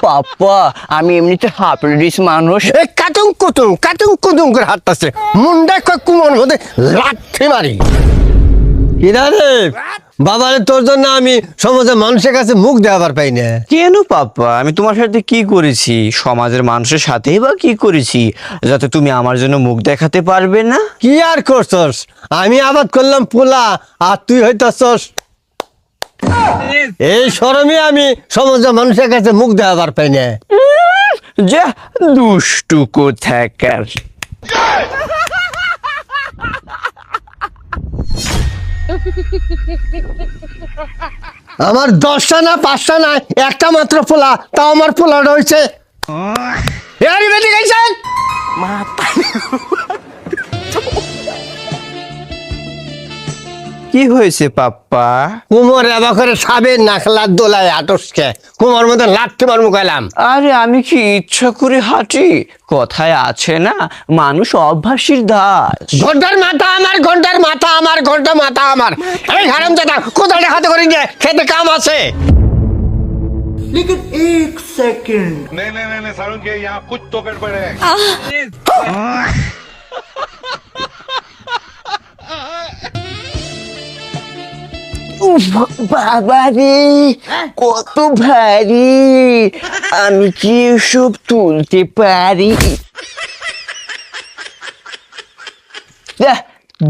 পাপ্পা আমি এমনিতে হাফ লেডিস মানুষ। কাতুং কুতুং করে হাঁটতেছে মুন্ডা কুমোর মধ্যে লাঠি মারি। কিরারে বাবারে, তোর জন্য আমি সমাজের মানুষের কাছে মুখ দেওয়ার পাই না। কেন পাপ্পা, আমি তোমার সাথে কি করেছি? সমাজের মানুষের সাথেই বা কি করেছি যাতে তুমি আমার জন্য মুখ দেখাতে পারবে না? কি আর করছস? আমি আবাদ করলাম পোলা আর তুই হইতাছস। এই শরমে আমি সমাজের মানুষের কাছে মুখ দেওয়ার পাই না। যা দুষ্টু কোথাকার। আমার 10টা না 5টা না একটা মাত্র পোলা, তাও আমার পোলা রয়েছে। কি হয়েছে পাপ্পা? কুমোর এবার করে সাবের নাখলার দোলায় আটসকে কুমোর মধ্যে লাঠি মারমু গেলাম। আরে আমি কি ইচ্ছা করে হাঁটি? কথায় আছে না, মানুষ অভ্যাসীর দাস। ঘন্টার মাথা আমার, ঘন্টার মাথা আমার, ঘন্টা মাথা আমার। এই হারামজাদা কোথায় হাতে করে নিয়ে খেতে কাম আছে। लेकिन एक सेकंड नहीं सारुण के यहाँ कुछ तो गड़बड़ है। বাবা রে, কত ভারী! আমি কি এসব তুলতে পারি? যাহ,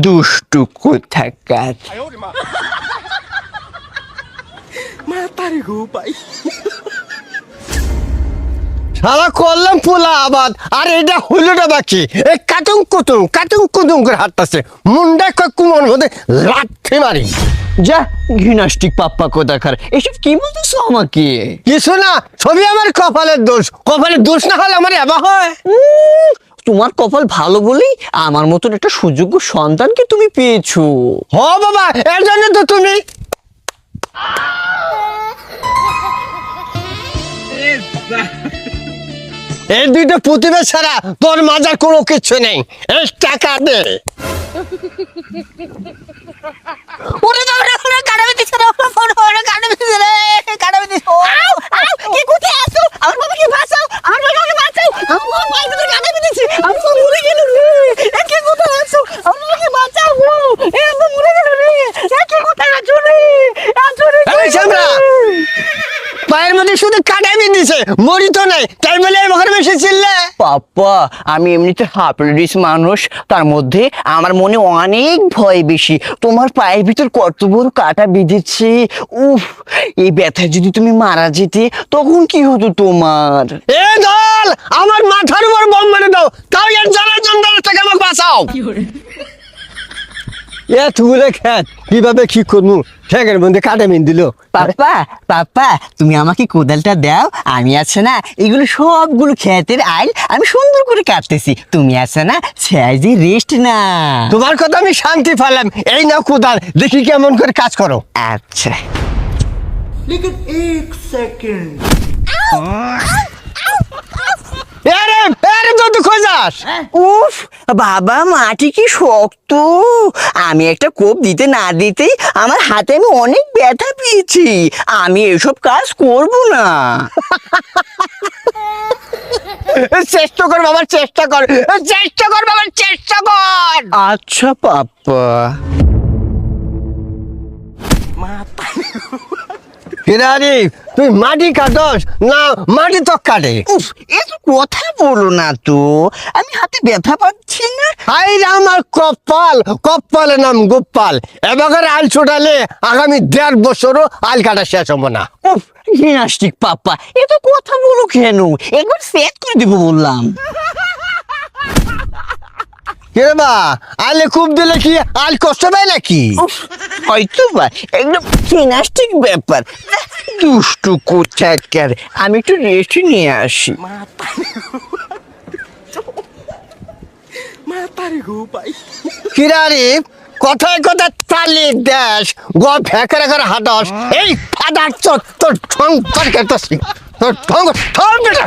দুষ্টু কোথাকার। সারা করলাম পোলা আবাদ আর এটা হইলটা বাকি। এই কাতুং কুতুং করে হাঁটতেছে মুন্ডা কুমোর মধ্যে লাঠি মারি। যা ঘৃণাষ্টিক পাপ্পা কোথাকার, এসব কি বলতেছো আমাকে? কিছু না, ছবি আমার কপালের দোষ। কপালের দোষ না হলে আমার এবার হয়। তোমার কপাল ভালো বলেই আমার মতন একটা সুযোগ্য সন্তানকে তুমি পেয়েছো। হ বাবা, এর জন্য তো তুমি এই দুইটা প্রতিভা ছাড়া তোর মাজার কোনো কিছু নেই। এই টাকা দে। ওরে বাবা রে, ওরে কাটাবে দিছে রে, ওরে কাটাবে দিছে রে, কাটাবে দিছে। আউ আউ, কি কোথায় আছো? আমার বাবাকে বাঁচাও, আমার বাবাকে বাঁচাও, আমার বাবা ভিতরে কাটাবে দিছে, আমি তো মরে গেল রে। এ কি কোথায় আছো? আমার বাবাকে বাঁচাও গো, এ তো মরে গেল রে। এ কি কোথায় আছো রে? আছো রে। এই সামরা পায়ের মধ্যে শুধু কাটাবি দিছে, মরি তো নাই, তাই বলে এবার বেশি চিল্লে। পাপ্পা আমি এমনিতে হাফ লেডিস মানুষ, তার মধ্যে আমার মনে অনেক ভয় বেশি। তোমার পায়ের ভিতর কত বড় কাটা বিঁধেছে, উফ! এই ব্যথায় যদি তুমি মারা যেতে তখন কি হতো তোমার? এ দল আমার মাথার উপর বম মেরে দাও, তাও এর জ্বালা যন্ত্রণা থেকে আমাকে বাঁচাও। এ তুলে খেত কিভাবে কি করবো, ঠেকের মধ্যে কাটে মিন দিল। পাপ্পা পাপ্পা তুমি আমাকে কোদালটা দাও, আমি আছে না এগুলো সবগুলো ক্ষেতের আইল আমি সুন্দর করে কাটতেছি, তুমি আছে না সাইজে রেস্ট না। তোমার কথা আমি শান্তি পেলাম। এই নাও কোদাল, দেখি কেমন করে কাজ করো। আচ্ছা। लेकिन एक सेकंड তুই খোঁজাস? উফ বাবা, মাটি কি শক্ত! আমি একটা কোপ দিতে না দিতেই আমার হাতে আমি অনেক ব্যথা পেয়েছি। আমি এসব কাজ করব না। চেষ্টা কর বাবার, চেষ্টা কর, চেষ্টা কর বাবার, চেষ্টা কর। আচ্ছা পাপ্পা। কিরারি তুই মাটি কাটস না মাটি তো কাটে? উফ, এত কথা বলো না তো, আমি হাতে ব্যথা পাচ্ছি না। হাই রে আমার কপাল, কপালের নাম গোপাল। এবার আল ছোটালে আগামী 1.5 বছরও আল কাটা শেষ হবো না। উফ, জিমনাস্টিক পাপ্পা, এত কথা বলো কেন? একবার সেট করে দিব বললাম। কে বা আলে খুব দিলে কি আল কষ্ট পায় নাকি? উফ, হয়তো বা একদম জিমনাস্টিক ব্যাপার। দুষ্টু কোথাকার, আমি একটু রেস্ট নিয়ে আসি। কিরারি কথায় কথা তালি দেশ গো ফেঁকে রেখে হাঁটস। এই ফাদার তোর ঠং তোর ঠং ঠং বেটা।